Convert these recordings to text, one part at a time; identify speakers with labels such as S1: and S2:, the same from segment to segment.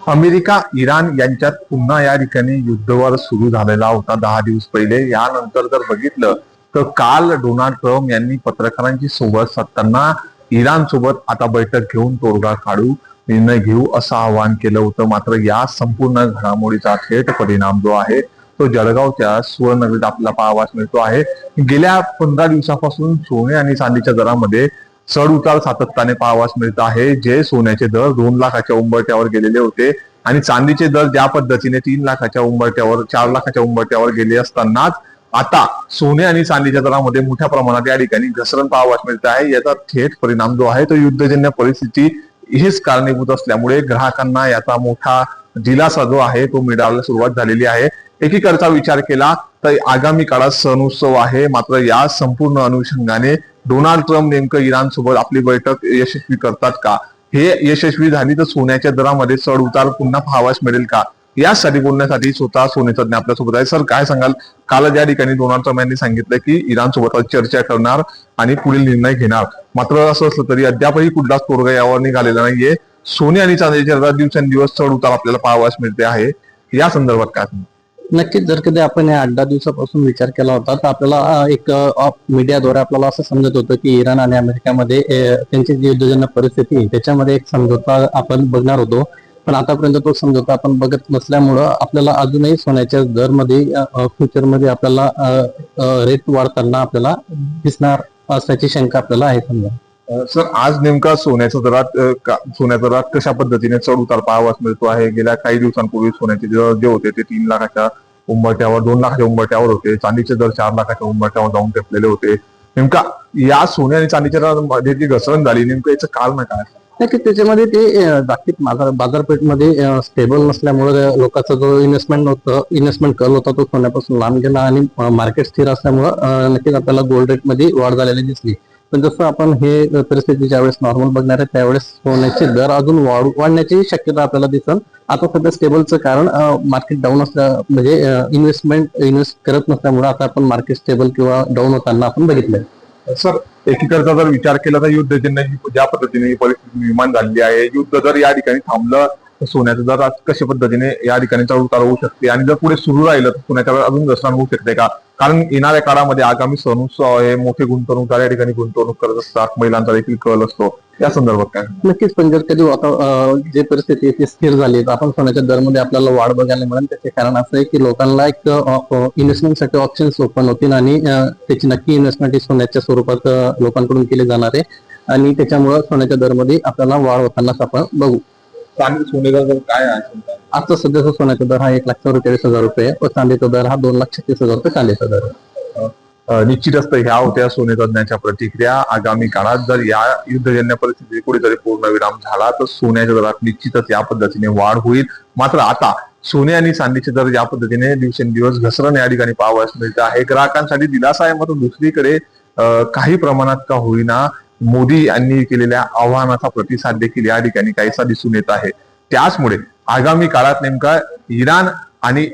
S1: America Iran यांच्यात पुन्हा या ठिकाणी युद्धवार सुरू झालेला होता 10 दिवस पहिले. यानंतर जर बघितलं तर काल डोनाल्ड ट्रम्प यांनी पत्रकारांची संवाद साधताना इराण सोबत आता बैठक घेऊन तोडगा काढू, निर्णय घेऊ असं आवाहन केलं होतं. मात्र या संपूर्ण घडामोडीचा थेट परिणाम जो आहे तो जळगावच्या सुवर्णनगरीत आपल्याला पाहावयास मिळतो आहे. गेल्या 15 दिवसापासून सोने आणि चांदीच्या दरामध्ये चढ उतार सातत्याने पाहावयास मिळत आहे. जे सोन्याचे दर 2 लाखाच्या उंबरठ्यावर गेलेले होते आणि चांदीचे दर ज्या पद्धतीने 3 लाखाच्या उंबरठ्यावर 4 लाखाच्या उंबरठ्यावर गेले असतानाच आता सोने आणि चांदीच्या दरामध्ये मोठ्या प्रमाणात या ठिकाणी घसरण पाहावयास मिळत आहे. याचा थेट परिणाम जो आहे तो युद्धजन्य परिस्थिती हीच कारणीभूत असल्यामुळे ग्राहकांना याचा मोठा दिलासा जो आहे तो मिळायला सुरुवात झालेली आहे. एकीकडचा विचार केला तर आगामी काळात सण उत्सव आहे. मात्र या संपूर्ण अनुषंगाने डोनाल्ड ट्रम्प नेमकं इराण सोबत आपली बैठक यशस्वी करतात का, हे यशस्वी झाली तर सोन्याच्या दरामध्ये चढ उतार पुन्हा पाहावयास मिळेल का, यासाठी बोलण्यासाठी स्वतः सोने तज्ञ आपल्यासोबत आहे. सर, काय सांगाल? काल ज्या ठिकाणी डोनाल्ड ट्रम्प यांनी सांगितलं की इराण सोबत चर्चा करणार आणि पुढील निर्णय घेणार, मात्र असं असलं तरी अद्यापही कुठलाच तोडगा यावर निघालेला नाहीये. सोने आणि चांदीच्या दरात दिवसेंदिवस चढ उतार आपल्याला पाहावयास मिळते आहे. या संदर्भात काय?
S2: नक्कीच जर कधी आपण या 8-10 दिवसापासून विचार केला होता तर आपल्याला एक मीडियाद्वारे आपल्याला असं समजत होतं की इराण आणि अमेरिकामध्ये त्यांची जी युद्धजन्य परिस्थिती आहे त्याच्यामध्ये एक समझोता आपण बघणार होतो. पण आतापर्यंत तो समझोता आपण बघत नसल्यामुळं आपल्याला अजूनही सोन्याच्या दरमध्ये फ्युचरमध्ये आपल्याला रेट वाढताना आपल्याला दिसणार असल्याची शंका आपल्याला आहे. समजा
S1: सर, आज नेमका सोन्याच्या दरात कशा पद्धतीने चढ उतार पाहावयास मिळतो आहे? गेल्या काही दिवसांपूर्वी सोन्याचे दर जे होते ते 3 लाखाच्या उंबरठ्यावर 2 लाखाच्या उंबरठ्यावर होते. चांदीचे दर 4 लाखाच्या उंबरठ्यावर जाऊन टेपलेले होते. नेमका या सोने आणि चांदीच्या दरामध्ये जी घसरण झाली, नेमकं याचं कारण काय?
S2: नक्कीच त्याच्यामध्ये ते जागतिक बाजारपेठमध्ये स्टेबल नसल्यामुळे लोकांचा जो इन्व्हेस्टमेंट कल होता तो सोन्यापासून लांब गेला आणि मार्केट स्थिर असल्यामुळं नक्कीच आपल्याला गोल्ड रेट मध्ये वाढ झालेली दिसली. पण जसं आपण हे परिस्थिती ज्यावेळेस नॉर्मल बघणार आहे त्यावेळेस सोन्याचे दर अजून वाढण्याची शक्यता आपल्याला दिसेल. आता सध्या स्टेबलचं कारण मार्केट डाऊन असल्या म्हणजे इन्व्हेस्ट करत नसल्यामुळे आता आपण मार्केट स्टेबल किंवा डाऊन होताना आपण बघितलंय.
S1: सर, एकीकडचा जर विचार केला तर युद्धजन्य ज्या पद्धतीने ही परिस्थिती निर्माण झालेली आहे, युद्ध जर या ठिकाणी थांबलं तर सोन्याचं दर कशा पद्धतीने या ठिकाणी चढ उतार होऊ शकते आणि जर पुढे सुरू राहिलं तर सोन्याच्या अजून घसरण होऊ शकते का? कारण येणाऱ्या काळामध्ये आगामी सण उत्सव आहे, मोठे गुंतवणूकदार या ठिकाणी गुंतवणूक करत असतात, महिलांचा देखील कल असतो. या संदर्भात काय?
S2: नक्कीच पण जर कधी जे परिस्थिती ती स्थिर झाली तर आपण सोन्याच्या दरमध्ये आपल्याला वाढ बघायला मिळेल. त्याचे कारण असं आहे की लोकांना एक इन्व्हेस्टमेंटसाठी ऑप्शन्स ओपन होतील आणि त्याची नक्की इन्व्हेस्टमेंट ही सोन्याच्या स्वरूपात लोकांकडून केली जाणार आहे आणि त्याच्यामुळे सोन्याच्या दरमध्ये आपल्याला वाढ होतानाच आपण बघू.
S1: सोन्याचा दर काय आहे?
S2: आता सध्याचा सोन्याचा दर हा 1,44,000 रुपये व चांदीचा दर हा 2,36,000 रुपये चांदीचा दर आहे.
S1: निश्चितच ह्या होत्या सोने तज्ञांच्या प्रतिक्रिया. आगामी काळात जर या युद्धजन्य परिस्थिती कुठेतरी पूर्णविराम झाला तर सोन्याच्या दरात निश्चितच या पद्धतीने वाढ होईल. मात्र आता सोने आणि चांदीचे दर या पद्धतीने दिवसेंदिवस घसरण या ठिकाणी पाहावयास मिळते आहे. ग्राहकांसाठी दिलासा आहे. मात्र दुसरीकडे काही प्रमाणात का होईना मोदी यांनी केलेल्या आव्हानाचा प्रतिसाद देखील या ठिकाणी काहीसा दिसून येत आहे. त्याचमुळे आगामी काळात नेमका इराण आणि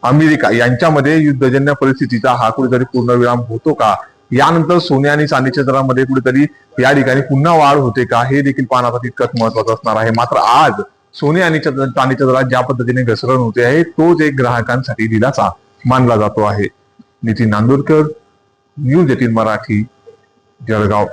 S1: अमेरिका यांच्यामध्ये युद्धजन्य परिस्थितीचा हा कुठेतरी पूर्णविराम होतो का? यानंतर सोने आणि चांदीच्या दरामध्ये कुठेतरी या ठिकाणी पुन्हा वाढ होते का, हे देखील पाहण्याचा तितकंच महत्वाचं असणार आहे. मात्र आज सोने आणि चांदीच्या दरात ज्या पद्धतीने घसरण होते आहे तोच एक ग्राहकांसाठी दिलासा मानला जातो आहे. नितीन नांदुरकर, न्यूज 18 मराठी, जळगाव.